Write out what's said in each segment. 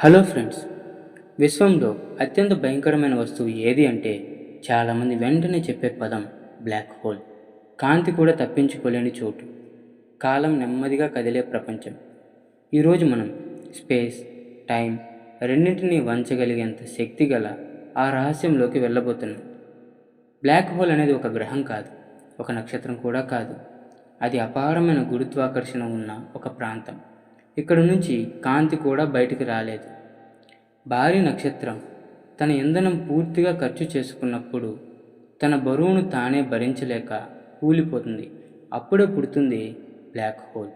Hello friends, విశ్వంలో అత్యంత భయంకరమైన వస్తువు ఏది అంటే చాలామంది వెంటనే చెప్పే పదం బ్లాక్ హోల్. కాంతి కూడా తప్పించుకోలేని చోటు, కాలం నెమ్మదిగా కదిలే ప్రపంచం. ఈరోజు మనం స్పేస్, టైం రెండింటినీ వంచగలిగేంత శక్తి గల ఆ రహస్యంలోకి వెళ్ళబోతున్నాం. బ్లాక్ హోల్ అనేది ఒక గ్రహం కాదు, ఒక నక్షత్రం కూడా కాదు. అది అపారమైన గురుత్వాకర్షణ ఉన్న ఒక ప్రాంతం. ఇక్కడ నుంచి కాంతి కూడా బయటికి రాలేదు. భారీ నక్షత్రం తన ఇంధనం పూర్తిగా ఖర్చు చేసుకున్నప్పుడు తన బరువును తానే భరించలేక కూలిపోతుంది. అప్పుడే పుడుతుంది బ్లాక్ హోల్.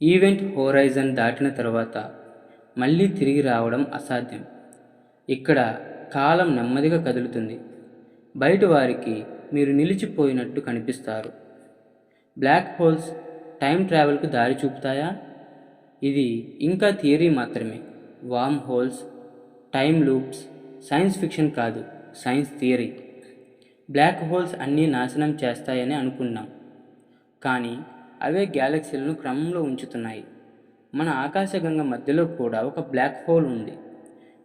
ఈవెంట్ హోరైజన్ దాటిన తర్వాత మళ్ళీ తిరిగి రావడం అసాధ్యం. ఇక్కడ కాలం నెమ్మదిగా కదులుతుంది. బయట వారికి మీరు నిలిచిపోయినట్టు కనిపిస్తారు. బ్లాక్ హోల్స్ టైం ట్రావెల్కు దారి చూపుతాయా? ఇది ఇంకా థియరీ మాత్రమే. Wormholes, time loops science fiction కాదు, సైన్స్ థియరీ. బ్లాక్ హోల్స్ అన్నీ నాశనం చేస్తాయని అనుకున్నాం, కానీ అవే గ్యాలక్సీలను క్రమంలో ఉంచుతున్నాయి. మన ఆకాశగంగ మధ్యలో కూడా ఒక బ్లాక్ హోల్ ఉంది.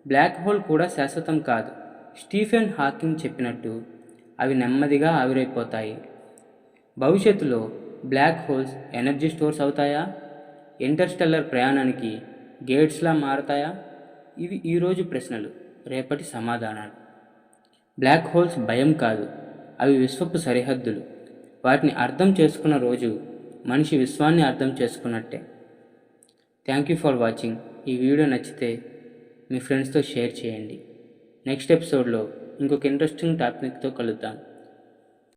బ్లాక్ హోల్ కూడా శాశ్వతం కాదు. స్టీఫెన్ హాకింగ్ చెప్పినట్టు అవి నెమ్మదిగా ఆవిరైపోతాయి. భవిష్యత్తులో బ్లాక్ హోల్స్ ఎనర్జీ స్టోర్స్ అవుతాయా? ఇంటర్స్టెల్లర్ ప్రయాణానికి గేట్స్లా మారతాయా? ఇవి ఈరోజు ప్రశ్నలు, రేపటి సమాధానాలు. బ్లాక్ హోల్స్ భయం కాదు, అవి విశ్వపు సరిహద్దులు. వాటిని అర్థం చేసుకున్న రోజు మనిషి విశ్వాన్ని అర్థం చేసుకున్నట్టే. Thank you for watching. ఈ వీడియో నచ్చితే మీ ఫ్రెండ్స్తో షేర్ చేయండి. నెక్స్ట్ ఎపిసోడ్లో ఇంకొక ఇంట్రెస్టింగ్ టాపిక్తో కలుద్దాం.